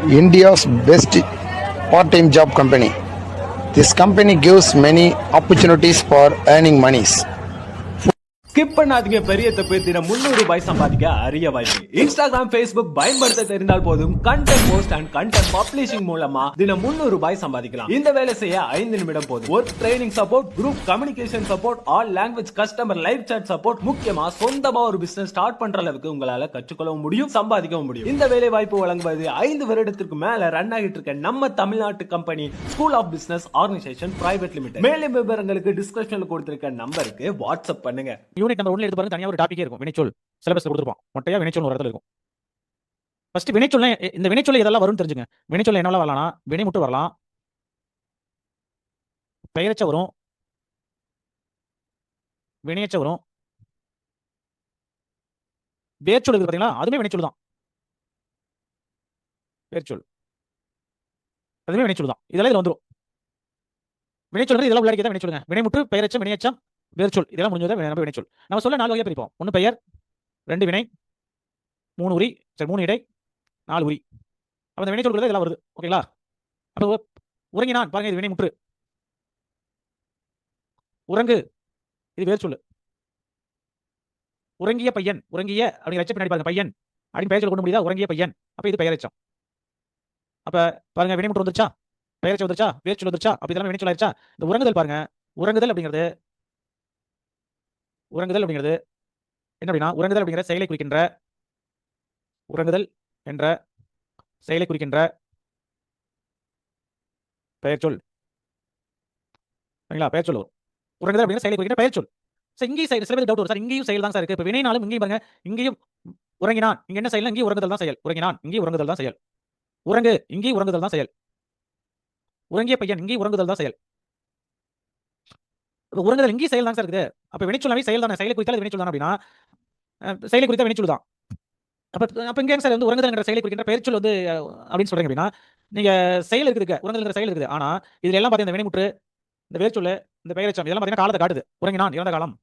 India's best part-time job company. This company gives many opportunities for earning monies. Skip பண்ணாதீங்க, பெரிய தப்பு. தினம் 300 ரூபாய் சம்பாதிக்க அரிய வாய்ப்பு. இன்ஸ்டாகிராம், Facebook பயன்படுத்த தெரிந்தால் போதும். Content post and content publishing மூலமா தினம் 300 ரூபாய் சம்பாதிக்கலாம். இந்த வேலை செய்ய 5 நிமிடம் போதும். Work training support, group communication support, all language customer live chat support, முக்கியமா சொந்தமா ஒரு பிசினஸ் ஸ்டார்ட் பண்ற அளவுக்கு உங்களால கற்றுக்கொள்ளவும் முடியும், சம்பாதிக்கவும் முடியும். இந்த வேலை வாய்ப்பு வழங்குவது 5 வருடத்திற்கு மேல ரன் ஆகிட்டு இருக்க நம்ம தமிழ்நாட்டு company school of business organisation private limited. மேலும் விவரங்களுக்கு டிஸ்கிரிப்ஷன்ல கொடுத்திருக்க நம்பருக்கு வாட்ஸ்அப் பண்ணுங்க. யூனிட் நம்பர் 1 எடுத்து பாருங்க, தனியா ஒரு டாபிக்கே இருக்கும். வினைச்சொல் சிலபஸ்ல கொடுத்திருப்போம். மொட்டையா வினைச்சொல் ஒரு இடத்துல இருக்கும். ஃபர்ஸ்ட் வினைச்சொல், இந்த வினைச்சொல் இதெல்லாம் வரும்னு தெரிஞ்சுங்க. வினைச்சொல் என்னெல்லாம் வரலாம்னா வினைமுற்று வரலாம், பெயரெச்ச வரும், வினையச்ச வரும், வேர்ச்சொல் இருக்கு பாத்தீங்களா, அதுமே வினைச்சொல் தான். வேர்ச்சொல் அதுமே வினைச்சொல் தான். இதெல்லாம் இதுல வந்துரும். வினைச்சொல் இதெல்லாம் உள்ளடக்கியதான் வினைச்சொல்லுங்க. வினைமுற்று, பெயரெச்சம், வினையச்சம், வேர்ச்சொல் இதெல்லாம் முடிஞ்சதா நம்ம வினைச்சொல். நம்ம சொல்ல 4 வகையா பிரிப்போம். 1 பெயர், 2 வினை, 3 உரி, சரி 3 இடை, 4 உரி. அப்ப இந்த வினைச்சொல்கள் இதெல்லாம் வருது. ஓகேங்களா? அப்ப உறங்கினான் பாருங்க, இது வினைமுற்று. உறங்கு இது வேர்ச்சொல். உறங்கிய பையன், உறங்கிய அப்படிங்கிற எச்ச பின்னாடி பாருங்க, பையன் அப்படின்னு பெயர்ச்சொல் கொண்டு முடியுதா? உறங்கிய பையன். அப்ப இது பெயரெச்சம். அப்ப பாருங்க, வினைமுற்று வந்துருச்சா, பெயரெச்சம் வந்துருச்சா, வேர்ச்சொல் வந்துருச்சா, அப்ப இதெல்லாம் வினைச்சொல் ஆயிருச்சா? இந்த உறங்குதல் பாருங்க, உறங்குதல் அப்படிங்கிறது என்ன அப்படின்னா, உறங்குதல் அப்படிங்கிற செயலை குறிக்கின்ற, உறங்குதல் என்ற செயலை குறிக்கின்ற பெயர்ச்சொல். சரிங்களா? பெயர்ச்சொல் வரும். உறங்குதல் அப்படிங்கிற செயலை குறிக்கின்ற பெயர்ச்சொல். சார் இங்கேயும் செயல், சில பேர் டவுட் வரும் சார், இங்கேயும் செயல் தான் சார் இருக்கு. இப்ப வினைனாலும் இங்கேயும் பாருங்க, இங்கேயும் உறங்கினான், இங்க என்ன செயல்? இங்கேயும் உறங்குதல் தான் செயல். உறங்கினான், இங்கேயும் உறங்குதல் தான் செயல். உறங்கு, இங்கேயும் உறங்குதல் தான் செயல். உறங்கிய பையன், இங்கேயும் உறங்குதல் தான் செயல். உறங்குதல் இங்கேயும் செயல் தான் சார் இருக்குது. அப்ப வினைச்சொல்லாவே செயல் தானே, செயலை குறித்தால் வினைச்சொல் தான் அப்படின்னா செயலை குறித்த வினைச்சொல் தான். அப்ப இங்க சார் வந்து உறங்குதல்ங்கிற செயலை குறிக்கின்ற பெயர்ச்சொல் வந்து அப்படின்னு சொல்றீங்க அப்படின்னா, நீங்க செயல் இருக்குது, உறங்குதல்ங்கிற செயல் இருக்குது. ஆனா இதுல எல்லாம் பாத்தீங்கன்னா, இந்த வினைமுற்று, இந்த வேர்ச்சொல், இந்த பெயரெச்சம் இதெல்லாம் பாத்தீங்கன்னா காலத்தை காட்டுது. உறங்கினான் இறந்த காலம்,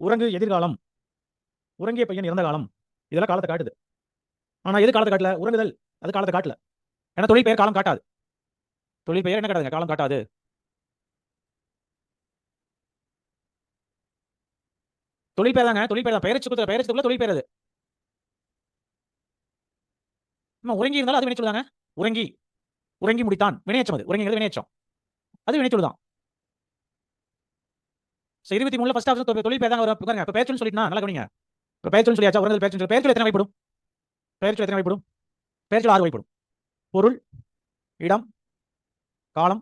உறங்கு எதிர்காலம், உறங்கிய பையன் இறந்த காலம், இதெல்லாம் காலத்தை காட்டுது. ஆனா எது காலத்தை காட்டல? உறங்குதல் அது காலத்தை காட்டல. ஏன்னா தொழில் பெயர் காலம் காட்டாது. தொழில் பெயர் என்ன காட்டுதுங்க? காலம் காட்டாது. தொழில் பெயர் தாங்க, தொழில் பெயர் தான். பெயரெச்சத்துக்குள்ள தொழில் பெயர் அது. உறங்கி இருந்தாலும் அது வினைச்சொல் தாங்க. உறங்கி, உறங்கி முடித்தான் வினையச்சம். அது உறங்கிங்கிறது வினையச்சம், அது வினைச்சொல் தான். 23ல ஃபர்ஸ்ட் ஆப்ஷன் தொழில் பெயர் தாங்க வரும். பாருங்க, இப்ப பெயர்ச்சொல் சொல்லிட்டா நல்லா கவனிங்க. இப்ப பெயர்ச்சொல் சொல்லியாச்சா, உறங்குதல் பெயர்ச்சொல். பெயர்ச்சொல் எத்தனை வகைப்படும்? பெயர்ச்சொல் எத்தனை வகைப்படும்? பெயர்ச்சொல் 6 வகைப்படும். பொருள், இடம், காலம்,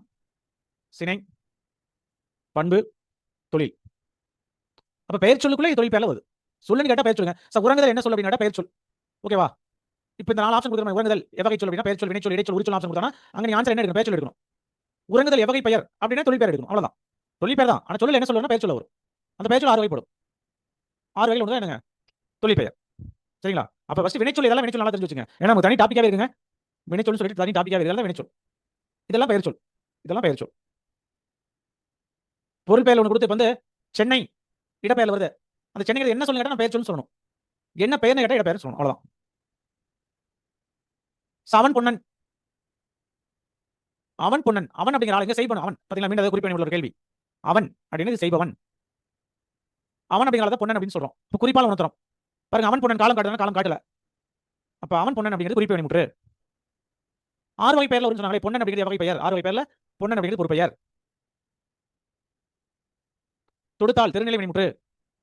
சினை, பண்பு, தொழில். அப்ப பெயர்ச்சொல்லுக்குள்ள தொழில் பெயர்ல வருது. சொல்லுன்னு கேட்டா பெயர்ச்சொல்லுங்க. சார் உறங்குதல் என்ன சொல் அப்படின்னு கேட்டா பெயர்ச்சொல். ஓகேவா? இப்ப இந்த 4 ஆப்ஷன் கொடுக்குறோம். உறங்குதல் எவகை சொல் அப்படின்னா பெயர்ச்சொல், வினைச்சொல், இடைச்சொல், உரிச்சொல் ஆப்ஷன் கொடுத்தா அங்க நீ ஆன்சர் என்ன எடுக்கணும்? பெயர்ச்சொல் எடுக்கணும். உறங்குதல் எவகை பெயர் அப்படின்னா தொழில் பெயர் எடுக்கணும். அவ்வளவுதான். தொழில் பெயர் தான். ஆனா சொல்லல என்ன சொல்லணும்னா பெயர்ச்சொல் வரும். அந்த பெயர்ச்சொல் 6 வகைப்படும். 6 வகையில் ஒன்று தான் என்னங்க? தொழில் பெயர். சரிங்களா? அப்ப ஃபர்ஸ்ட் வினைச்சொல், இதெல்லாம் வினைச்சொல் நல்லா தெரிஞ்சு வச்சுங்க. ஏன்னா நமக்கு தனி டாபிக்காவே இருக்குங்க. வினைச்சொல் சொல்லிட்டு தனி டாபிக்காவே இருக்கு. இதெல்லாம் வினைச்சொல், இதெல்லாம் பெயர்ச்சொல், இதெல்லாம் பெயர்ச்சொல். பொருள் பெயர் ஒன்று கொடுத்து வந்து சென்னை இடப்பெயர்ல வருது. அந்த சென்னைங்கிறது என்ன சொல்லுங்க கேட்டா நான் பெயர்ச்சொல்னு சொல்லணும். என்ன பெயர்னு கேட்டா இடப்பெயர் சொல்லணும். அவ்வளவுதான். அவன் பொன்னன், அவன் பொன்னன், அவன் அப்படிங்கிற ஆளுங்க செய்பவன். அவன் பாத்தீங்களா, மீண்டும் குறிப்பிட உள்ள ஒரு கேள்வி. அவன் அப்படின்னு செய்பவன், அவன் அப்படிங்கிறத பொன்னன் அப்படின்னு சொல்றோம். இப்ப குறிப்பால உணர்த்துறோம் பாருங்க. அவன் பொன்னன் காலம் காட்டுறதுனா காலம் காட்டல. அப்ப அவன் பொன்னன் அப்படிங்கிறது குறிப்பு வினைமுற்று. 6 வகை பெயர்ல வரும்னு சொன்னாங்களே, பொன்னன் அப்படிங்கிறது வகை பெயர். 6 வகை பெயர்ல பொன்னன் அப்படிங்கிறது ஒரு பெயர். தொடுத்தால் திருநிலை வினைமுற்று.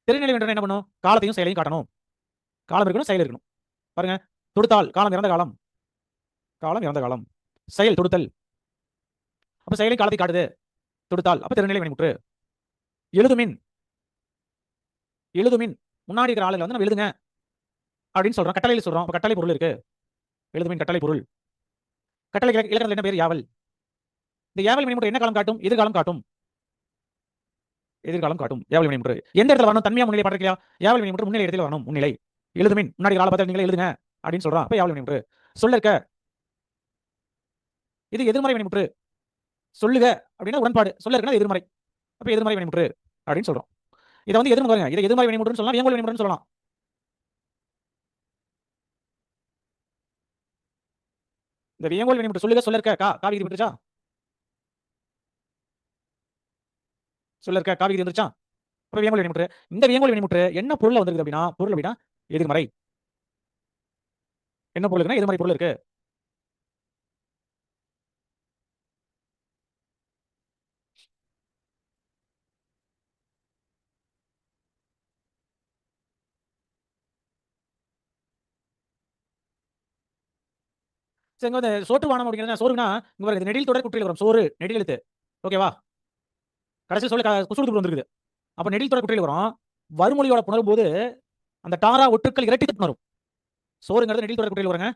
திருநிலை வினைமுற்று என்ன பண்ணும்? காலத்தையும் செயலையும் காட்டணும். காலம் இருக்கணும், செயல் இருக்கணும். பாருங்க, தொடுத்தால் காலம் இறந்த காலம், காலம் இறந்த காலம். செயல் தொடுத்தல், அப்ப செயலை காலத்தை காட்டுது. தொடுத்தால் அப்ப திருநிலை வினைமுற்று. எழுதுமின், எழுதுமின் முன்னாடி இருக்கிற ஆளுல வந்து நம்ம எழுதுங்க அப்படின்னு சொல்றோம். கட்டளையில சொல்றோம். அப்ப கட்டளை பொருள் இருக்கு. எழுதுமின் கட்டளை பொருள். கட்டளை இலக்கணத்துல என்ன பேர்? யாவல். இந்த யாவல் வினைமுற்று என்ன காலம் காட்டும்? எதிர்காலம் காட்டும். எதிர்காலம் காட்டும் யாவல் வினைமுற்று. எந்த இடத்துல வரணும்? தன்மையா முன்னிலை பாட்டிருக்கா? யாவல் வினைமுற்று முன்னிலை இடத்துல வரணும். முன்னிலை. எழுதுமின் முன்னாடி ஆளை பார்த்து நீங்களே எழுதுங்க அப்படின்னு சொல்றோம். அப்ப யாவல் வினைமுற்று. சொல்ல இருக்க, இது எதிர்மறை வினைமுற்று. சொல்லுக அப்படின்னா உடன்பாடு, சொல்ல இருக்குன்னா எதிர்மறை. அப்ப எதிர்மறை வினைமுற்று அப்படின்னு சொல்றோம். இதை வந்து எதிர்மறை, இதை எதிர்மறை வினைமுற்றுன்னு சொல்லலாம், வியங்கோல் வினைமுற்றுன்னு சொல்லலாம். இந்த வியங்கோல் வினைமுற்று சொல்லுக சொல்ல இருக்க கா விகுதி வந்துருச்சா? சொல்ல இருக்க கா விகுதி வந்துருச்சா? அப்ப வியங்கோல் வினைமுற்று. இந்த வியங்கோல் வினைமுற்று என்ன பொருள்ல வந்திருக்குது அப்படின்னா, பொருள் அப்படின்னா எதிர்மறை. என்ன பொருள் இருக்குன்னா எதிர்மறை பொருள் இருக்கு. சரி, இங்க வந்து சோற்று வானம் அப்படிங்கிறது சோறுனா இங்க பாருங்க, இது நெடில் தொடர் குற்றியல் வரும். சோறு நெடில் எழுத்து. ஓகேவா? கடைசி சொல்ல குசுடுப்பு வந்திருக்குது. அப்ப நெடில் தொடர் குற்றியல் வரும். வறுமொழியோட புணரும் போது அந்த டாரா ஒற்றுக்கள் இரட்டித்து புணரும். சோறுங்கிறது நெடில் தொடர் குற்றியல் வருங்க.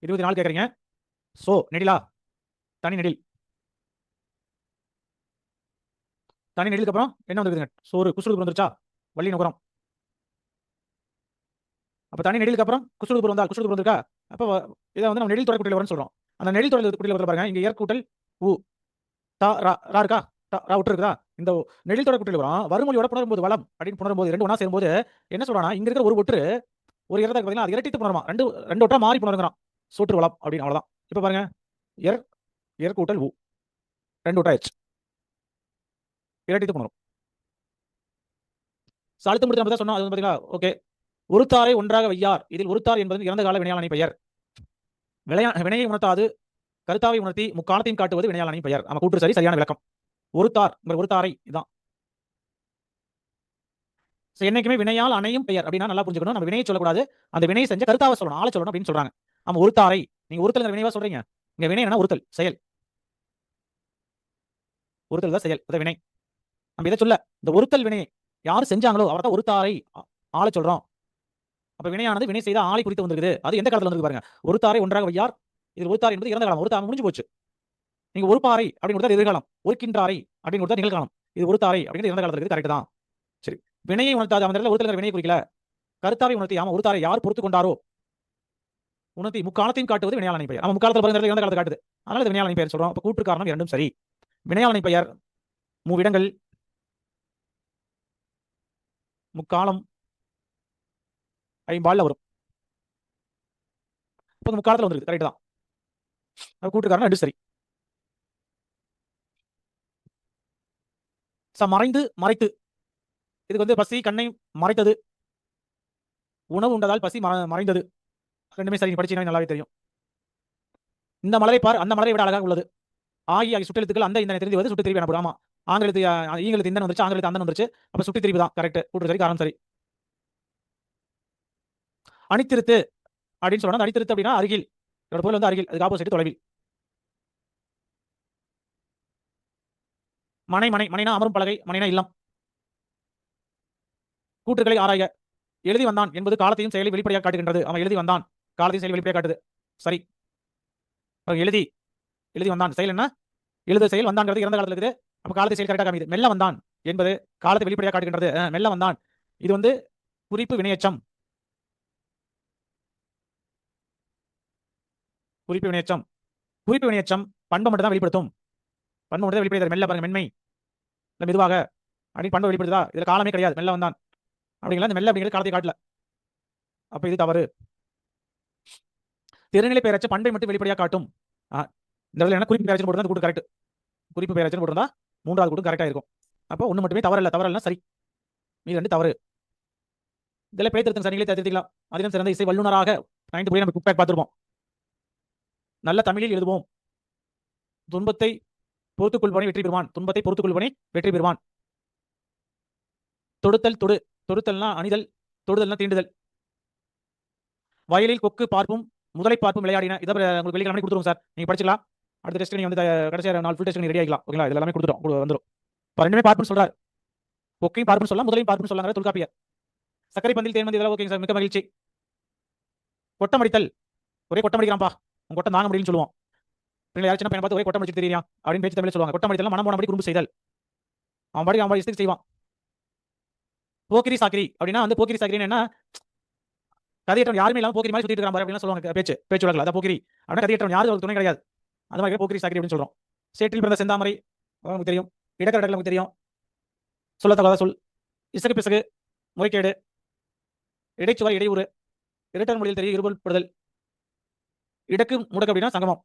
24 கேக்குறீங்க. சோ நெடிலா தனி நெடில். தனி நெடிலுக்கு அப்புறம் என்ன வந்துருக்குதுங்க? சோறு குசுடுப்பு வந்துருச்சா? வள்ளி நுகரம். அப்ப தனி நெடிலுக்கு அப்புறம் குசுடுப்பு வந்தா குசுடுப்பு வந்திருக்கா? அப்ப இதை வந்து நம்ம நெடில் தொடர் குற்றியல் வரும்னு சொல்றோம். அந்த நெடில் தொடர் குற்றியல் வருது பாருங்க. இங்க ஏற்கூட்டல் உ டா ரா ரா இருக்கா? ரா ஒற்று இருக்குதா? இந்த நெடில் தொடர் குற்றியல் வரும். வறுமொழியோட புணரும்போது வளம் அப்படின்னு புணரும்போது ரெண்டு ஒண்ணா சேரும்போது என்ன சொல்றானா, இங்க இருக்கிற ஒரு ஒற்று ஒரு இரதா பாத்தீங்கன்னா அது இரட்டித்து புணருமா. ரெண்டு ஒற்றா மாறி புணருங்கிறான். சோற்று வளம் அப்படின்னு அவ்வளவுதான். இப்ப பாருங்க, எர் எர் கூட்டல் உ ரெண்டு ஒற்றா ஆயிடுச்சு. இரட்டித்து புணரும். அழுத்தம் கொடுத்து நம்ம தான் சொன்னோம். அது வந்து பாத்தீங்களா? ஓகே. ஒருத்தாரை ஒன்றாக வையார். இதில் ஒருத்தார் என்பது இறந்த கால வினையாளனை பெயர். வினையை உணர்த்தாது கருத்தாவை உணர்த்தி முக்காலத்தையும் காட்டுவது வினையாளனை பெயர். நம்ம கூற்று சரி, சரியான விளக்கம். ஒருத்தார் ஒருத்தாரை இதான். என்னைக்குமே வினையால் அணையும் பெயர் அப்படின்னா நல்லா புரிஞ்சுக்கணும். நம்ம வினையை சொல்லக்கூடாது, அந்த வினையை செஞ்ச கருத்தாவை சொல்லணும், ஆளை சொல்லணும் அப்படின்னு சொல்றாங்க. நம்ம ஒருத்தாரை நீங்க ஒருத்தல் வினைவா சொல்றீங்க. இங்க வினை என்ன? ஒருத்தல் செயல். ஒருத்தல் தான் செயல், அது வினை. நம்ம இதை சொல்ல இந்த ஒருத்தல் வினை யாரு செஞ்சாங்களோ அவர் தான் ஒருத்தாரை ஆளை சொல்றோம். அப்ப வினையானது வினை செய்த ஆளை குறித்து வந்திருக்குது. அது எந்த காலத்துல வந்து பாருங்க. ஒருத்தாரை ஒன்றாக வையார். இது ஒருத்தார் என்பது இறந்த காலம். ஒருத்தார் முடிஞ்சு போச்சு. நீங்க ஒரு பாறை அப்படின்னு கொடுத்தா எதிர்காலம், ஒருக்கின்றாரை அப்படின்னு கொடுத்தா நிகழ்காலம். இது ஒருத்தாரை அப்படிங்கிறது இறந்த காலத்துல இருக்குது. கரெக்ட் தான். சரி, வினையை உணர்த்தாது அந்த இடத்துல ஒருத்தர் வினையை குறிக்கல. கருத்தாவை உணர்த்தி ஆமா ஒருத்தாரை யார் பொறுத்து கொண்டாரோ உணர்த்தி முக்காலத்தையும் காட்டுவது வினையாளனை பெயர். நம்ம முக்காலத்தில் பிறந்த இறந்த காலத்தை காட்டுது, அதனால இது வினையாளனை பெயர் சொல்றோம். அப்ப கூற்று காரணம் இரண்டும் சரி. வினையாளனை பெயர் மூவிடங்கள் முக்காலம் ஐம்பால்ல வரும். இப்ப முக்காலத்துல வந்துருக்கு. கரெக்ட் தான். கூற்று காரணம் ரெண்டும் சரி. மறைந்து மறைத்து, இதுக்கு வந்து பசி கண்ணை மறைத்தது, உணவு உண்டதால் பசி மறைந்தது. ரெண்டுமே சரி, படிச்சீங்கன்னா நல்லாவே தெரியும். இந்த மலரை பார் அந்த மலரை விட அழகாக உள்ளது. ஆகிய சுட்டெழுத்துக்கள் அந்த இந்த தெரிந்து சுட்டு திரிவு எனப்படும். ஆமா, ஆங்கிலத்து ஈங்களுக்கு இந்த வந்துருச்சு, ஆங்கிலத்து அந்த வந்துருச்சு. அப்ப சுட்டு திரிவு தான் கரெக்ட். கூட்டு சரி, காரணம் சரி. அணித்திருத்து அப்படின்னு சொல்றாங்க. அணித்திருத்து அப்படின்னா அருகில். இதோட பொருள் வந்து அருகில், அதுக்கு ஆப்போசிட் தொலைவில். மனை மனை மனைனா அமரும் பலகை, மனைனா இல்லம். கூற்றுகளை ஆராய. எழுதி வந்தான் என்பது காலத்தையும் செயலை வெளிப்படையாக காட்டுகின்றது. அவன் எழுதி வந்தான், காலத்தையும் செயலை வெளிப்படையாக காட்டுது. சரி, எழுதி எழுதி வந்தான் செயல் என்ன? எழுத செயல். வந்தாங்கிறது இறந்த காலத்துல இருக்குது. அப்ப காலத்தை செயல் கரெக்டாக காமிது. மெல்ல வந்தான் என்பது காலத்தை வெளிப்படையாக காட்டுகின்றது. மெல்ல வந்தான் இது வந்து குறிப்பு வினையச்சம். குறிப்பு வினையச்சம். குறிப்பு வினையச்சம் பண்பை மட்டும் தான் வெளிப்படுத்தும். பண்பு மட்டும் வெளிப்படுத்தாது. மெல்ல பாருங்க, மென்மை மெதுவாக அப்படின்னு பண்பை வெளிப்படுத்துதா? இதுல காலமே கிடையாது. மெல்ல வந்தான் அப்படிங்களா? இந்த மெல்ல அப்படிங்கிறது காலத்தை காட்டல. அப்ப இது தவறு. திருநிலை பெயரச்ச பண்பை மட்டும் வெளிப்படையாக காட்டும். இந்த இடத்துல என்ன குறிப்பு பெயரச்சம் போட்டு கூட்டு கரெக்ட். குறிப்பு பெயரச்சம் போட்டிருந்தா மூன்றாவது கூட்டு கரெக்டா இருக்கும். அப்போ ஒண்ணு மட்டுமே தவறல்ல. தவறல்னா சரி, மீது ரெண்டு தவறு. இதில் பிழை திருத்தம் சரிங்களே திருத்திக்கலாம். அதிலும் சிறந்த இசை வல்லுநராக 9th போய் நம்ம குக் பார்த்துருப்போம். நல்ல தமிழில் எழுதுவோம். துன்பத்தை பொறுத்துக் கொள்வனை வெற்றி பெறுவான். துன்பத்தை பொறுத்துக் கொள்வனை வெற்றி பெறுவான். தொடுத்தல் தொடு. தொடுத்தல்னா அணிதல், தொடுதல்னா தீண்டுதல். வயலில் கொக்கு பார்ப்பும் முதலை பார்ப்பும் விளையாடின. இதை உங்களுக்கு வெளிக்கிழமை கொடுத்துருவோம் சார், நீங்க படிச்சுக்கலாம். அடுத்த டெஸ்ட் நீங்க வந்து கடைசியாக 4 ஃபுல் டெஸ்ட் நீங்க ரெடி ஆகிக்கலாம். ஓகேங்களா? இது எல்லாமே கொடுத்துரும், வந்துடும். ரெண்டுமே பார்ப்புன்னு சொல்றாரு. கொக்கையும் பார்ப்புன்னு சொல்லலாம், முதலையும் பார்ப்புன்னு சொல்லாங்க தொல்காப்பியர். சக்கரை பந்தில் தேன் பந்தில் இதெல்லாம் ஓகேங்க சார், மிக்க மகிழ்ச்சி. கொட்டம் அடித்தல். ஒரே கொட்டம் அடிக்கிறான்ப்பா, உங்க கொட்டம் தாங்க முடியும்னு சொல்லுவோம். யாரும் சின்ன பையனை பார்த்து ஒரே கொட்டம் அடிச்சு தெரியா அப்படின்னு பேச்சு தமிழ் சொல்லுவாங்க. கொட்டம் அடித்தல் மனம் போனபடி குறும்பு செய்தல். அவன் பாடி இஷ்டத்துக்கு செய்வான். போக்கிரி சாக்கிரி அப்படின்னா வந்து போக்கிரி சாக்கிரின்னு என்ன? கதையற்றவன் யாருமே இல்லாம போக்கிரி மாதிரி சுத்திட்டு இருக்கான் அப்படின்னு சொல்லுவாங்க. பேச்சு வழக்கில் அதான் போக்கிரி அப்படின்னா கதையற்றவன் யாரும் துணை கிடையாது. அந்த மாதிரி போக்கிரி சாக்கிரி அப்படின்னு சொல்றோம். சேற்றில் பிறந்த செந்தாமரை நமக்கு தெரியும். இடக்கடல் நமக்கு தெரியும். சொல்லத்தகாத சொல், இசகு பிசகு, முறைகேடு, இடைச்சுவர், இடையூறு, இரட்டர் மொழியில் தெரிய இருபல்படுதல், இடக்கு முடக்கு அப்படின்னா சங்கமம்.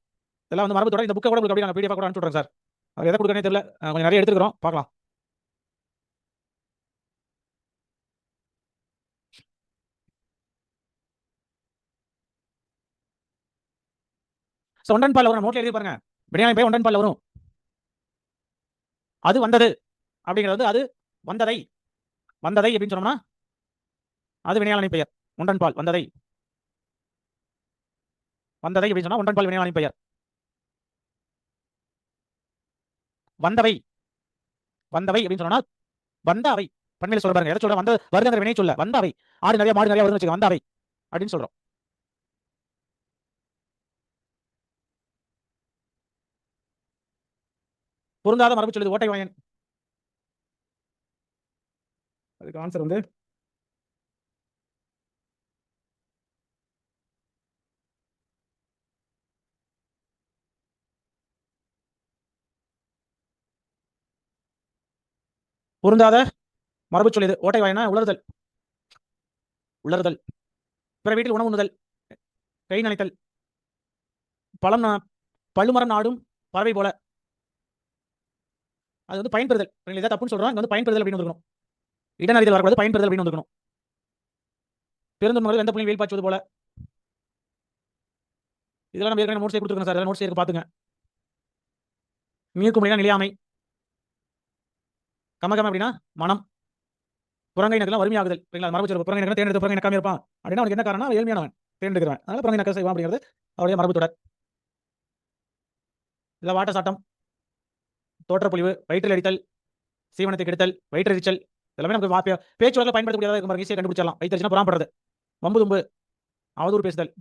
இதெல்லாம் வந்து மரபு தொடர். இந்த புக்கை கூட உங்களுக்கு அப்படியே நாங்கள் பிடிஎஃப் கூட அனுப்பிச்சு விட்றேன் சார். அது எதை கொடுக்கறனே தெரியல. கொஞ்சம் நிறைய எடுத்துக்கிறோம், பார்க்கலாம். ஸோ ஒன்றன் பால் வரும், நோட்ல எழுதி பாருங்க. வினையாளி பெயர் ஒன்றன் பால் வரும். அது வந்தது அப்படிங்கிறது வந்து அது வந்ததை, வந்ததை அப்படின்னு சொன்னோம்னா அது வினையாளி பெயர். ஒன்றன் பால் வந்ததை, வந்ததை அப்படின்னு சொன்னா ஒன்றன் பால் வினையாளி பெயர். வந்தவை, வந்தவை அப்படின்னு சொன்னா வந்த அவை. பண்மையில சொல்ல பாருங்க, எதை சொல்ற? வந்த வருகிற வினை சொல்ல வந்த அவை. ஆடு நிறைய மாடு நிறைய வருதுன்னு வச்சுக்க, வந்த அவை அப்படின்னு சொல்றோம். பொருந்தாத மரபு சொல்லுது ஓட்டை வாயன். அதுக்கு ஆன்சர் வந்து பொருந்தாத மரபு சொல்லுது ஓட்டை வாயனா உலர்தல், உலர்தல். பிற வீட்டில் உணவு உண்ணுதல், கை நனைத்தல், பழம் பழுமரம் நாடும் பறவை போல. அது வந்து பயன்பெறுதல். இதை தப்புன்னு சொல்றோம், இங்க வந்து பயன்பெறுதல் அப்படின்னு இருக்கணும். இடனறிதல் வரக்கூடாது, பயன்பெறுதல் அப்படின்னு இருக்கணும். பெருந்தொன்மர்கள் எந்த புள்ளியில் வெயில் பாய்ச்சுவது போல. இதெல்லாம் நம்ம ஏற்கனவே நோட்ஸ் கொடுத்துருக்கோம் சார், நோட்ஸ் இருக்கு பாத்துங்க. நீர்க்கு முடியா நிலையாமை. கமகம் அப்படின்னா மனம். புறங்கை நக்கெல்லாம் வறுமையாகுதல். மரபு சொல்லுவோம், புறங்கை நக்கை தேர்ந்தெடுத்து புறங்கை நக்காம இருப்பான் அப்படின்னா அவனுக்கு என்ன காரணம்? அவன் ஏழ்மையானவன், தேர்ந்தெடுக்கிறவன். அதனால புறங்கை நக்க செய்வான் அப்படிங்கிறது அவருடைய மரபு தொடர். இதுல வாட்ட சாட்டம், தோற்றப்பொழிவு, வயிற்றில் அடித்தல், சீவனத்தை கெடுத்தல், வயிற்றெரிச்சல், எல்லாமே நமக்கு பேச்சு வழக்கில் பயன்படுத்தக்கூடியதாக இருக்கும். ஈஸியாக கண்டுபிடிச்சிடலாம். வயிற்றுச்சுன்னா புறாம்படுறது, வம்பு தும்பு, அவதூறு பேசுதல்.